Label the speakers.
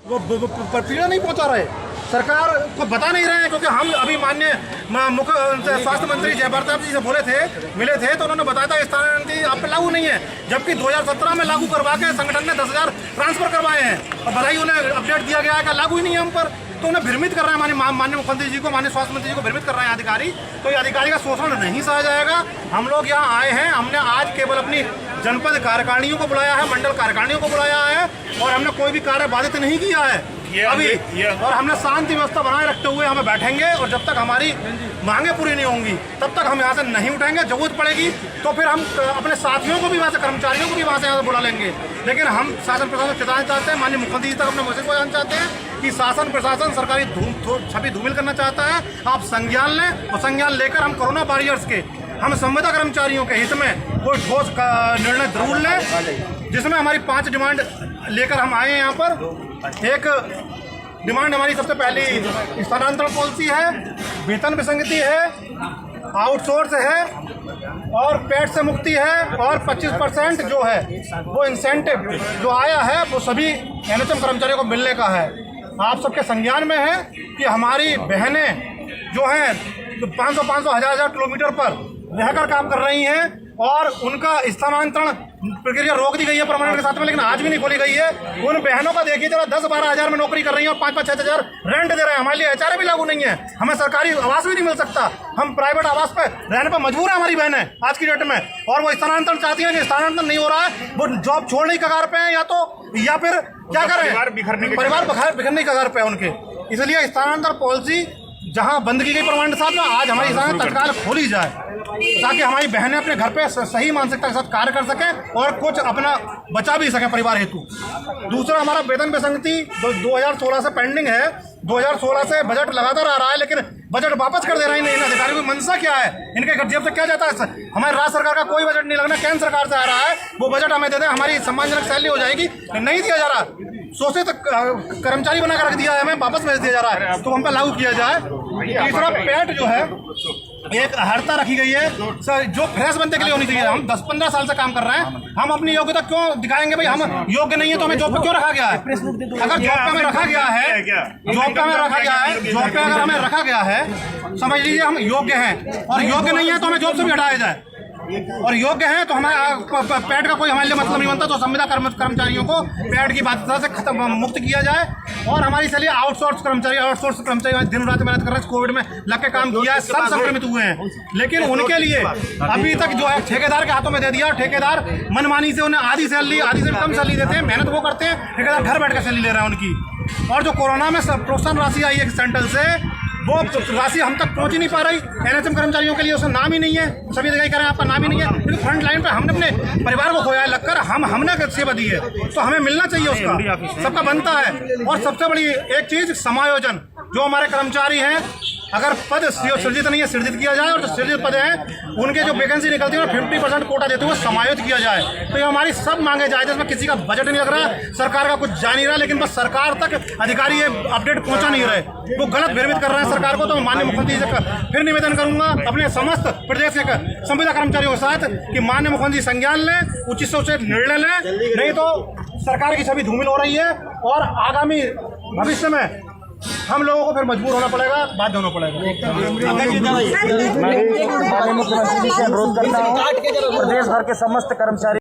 Speaker 1: वो पीड़ा नहीं पहुंचा रहे, सरकार को बता नहीं रहे हैं। क्योंकि हम अभी माननीय मुख्य स्वास्थ्य मंत्री जयप्रताप जी से मिले थे तो उन्होंने बताया था स्थानांतरण नीति आप पे लागू नहीं है, जबकि 2017 में लागू करवा के संगठन ने 10,000 ट्रांसफर करवाए हैं और बधाई उन्हें अपडेट दिया गया है कि लागू ही नहीं है हम पर। तो उन्हें भ्रमित कर रहे हैं माननीय मुख्यमंत्री जी को, माननीय स्वास्थ्य मंत्री जी को भ्रमित कर रहे हैं अधिकारी। तो ये अधिकारी का शोषण नहीं सहा जाएगा। हम लोग यहाँ आए हैं, हमने आज केवल अपनी जनपद कार्यकारिणियों को बुलाया है, मंडल कार्यकारिणियों को बुलाया है और हमने कोई भी कार्य बाधित नहीं किया है अभी। और हमने शांति व्यवस्था बनाए रखते हुए हमें बैठेंगे और जब तक हमारी मांगे पूरी नहीं होंगी तब तक हम यहाँ से नहीं उठेंगे। जरूरत पड़ेगी तो फिर हम अपने साथियों को भी वहाँ से, कर्मचारियों को भी वहाँ से यहाँ से बुला लेंगे। लेकिन हम शासन प्रशासन चेताना चाहते हैं, माननीय मुख्यमंत्री जी तक अपने मैसेज पहुँचाना चाहते हैं कि शासन प्रशासन सरकारी छवि धूमिल करना चाहता है। आप संज्ञान लें और संज्ञान लेकर हम कोरोना वॉरियर्स के, हम संविदा कर्मचारियों के हित में कोई ठोस निर्णय जरूर लें, जिसमें हमारी 5 डिमांड लेकर हम आए हैं यहाँ पर। एक डिमांड हमारी सबसे पहली स्थानांतरण पॉलिसी है, वेतन विसंगति है, आउटसोर्स है और पेट से मुक्ति है और 25% जो है वो इंसेंटिव जो आया है वो सभी एनएचएम कर्मचारियों को मिलने का है। आप सबके संज्ञान में है कि हमारी बहनें जो हैं 500-500 हज़ार किलोमीटर पर रहकर काम कर रही हैं और उनका स्थानांतरण प्रक्रिया रोक दी गई है परमानेंट के साथ में, लेकिन आज भी नहीं खोली गई है। उन बहनों का देखिए जरा 10-12 हज़ार में नौकरी कर रही हैं और 5-5-6 हज़ार रेंट दे रहे हैं। हमारे लिए एचआरए भी लागू नहीं है, हमें सरकारी आवास भी नहीं मिल सकता, हम प्राइवेट आवास पे रहने पर मजबूर है हमारी बहनें आज की डेट में। और वो स्थानांतरण चाहती हैं कि स्थानांतरण नहीं हो रहा है, वो जॉब छोड़ने की कगार पे है या फिर क्या करें, परिवार बिखरने की कगार पे है उनके। इसलिए स्थानांतरण पॉलिसी जहां बंद की गई परमानेंट के साथ में, आज हमारी स्थानांतरण तत्काल खोली जाए ताकि हमारी बहनें अपने घर पे सही मानसिकता के साथ कार्य कर सकें और कुछ अपना बचा भी सकें परिवार हेतु। दूसरा हमारा वेतन विसंगति 2016 से पेंडिंग है। 2016 से बजट लगातार आ रहा है लेकिन बजट वापस कर दे रहे हैं। इन अधिकारियों की मंशा क्या है, इनके जेब से क्या जाता है? हमारे राज्य सरकार का कोई बजट नहीं लगना, केंद्र सरकार से आ रहा है, वो बजट हमें दे दें, हमारी सम्मानजनक सैलरी हो जाएगी। नहीं दिया जा रहा, शोषित कर्मचारी बनाकर रख दिया है, हमें वापस भेज दिया जा रहा है, तो हम पे लागू किया जाए। तीसरा पेट जो है एक अर्हता रखी गई है सर, जो फ्रेश बनने के लिए होनी चाहिए। हम 10-15 साल से काम कर रहे हैं, हम अपनी योग्यता क्यों दिखाएंगे? भाई हम योग्य नहीं है तो हमें जॉब पे क्यों रखा गया है? अगर जॉब पे हमें रखा गया है, जॉब पे अगर हमें रखा गया है, समझ लीजिए हम योग्य हैं, और योग्य नहीं है तो हमें जॉब से भी हटाया जाए, और योग्य है तो हमें पैड का कोई हमारे लिए मतलब नहीं बनता। तो संविदा कर्मचारियों को पैड की बाध्यता से खत्म मुक्त किया जाए। और हमारी चलिए आउटसोर्स कर्मचारी दिन रात मेहनत कर रहे हैं, कोविड में लग के काम किया है, सब संक्रमित हुए हैं, लेकिन उनके लिए अभी तक जो है ठेकेदार के हाथों में दे दिया। ठेकेदार मनमानी से उन्हें आधी सैलरी, आधी से कम सैलरी देते हैं, मेहनत वो करते हैं, ठेकेदार घर बैठ कर सैलरी ले रहे हैं उनकी। और जो कोरोना में प्रोत्साहन राशि आई है सेंट्रल से, वो राशि हम तक पहुंच ही नहीं पा रही। एनएचएम कर्मचारियों के लिए उसका नाम ही नहीं है, सभी जगह कह रहे हैं आपका नाम ही नहीं है, लेकिन फ्रंट लाइन पे हमने अपने परिवार को खोया है लगकर, हमने सेवा दी है तो हमें मिलना चाहिए, उसका सबका बनता है। और सबसे बड़ी एक चीज समायोजन, जो हमारे कर्मचारी हैं अगर पद सृजित नहीं है सृजित किया जाए, और जो सृजित पद हैं उनके जो वैकेंसी निकलती है 50% कोटा देते हुए समायोजित किया जाए। तो ये हमारी सब मांगे जाए, जिसमें किसी का बजट नहीं लग रहा, सरकार का कुछ जा नहीं रहा, लेकिन बस सरकार तक अधिकारी ये अपडेट पहुंचा नहीं रहे, वो गलत भ्रमित कर रहे हैं सरकार को। तो माननीय मुख्यमंत्री जी से फिर निवेदन करूंगा अपने समस्त प्रदेश के संविदा कर्मचारियों के साथ कि माननीय मुख्यमंत्री संज्ञान लें, उचित से उचित निर्णय लें, नहीं तो सरकार की छवि धूमिल हो रही है और आगामी भविष्य में हम लोगों को फिर मजबूर होना पड़ेगा, बाध्य होना पड़ेगा।
Speaker 2: मुख्यमंत्री जी से अनुरोध करता हूँ, प्रदेश भर के समस्त कर्मचारी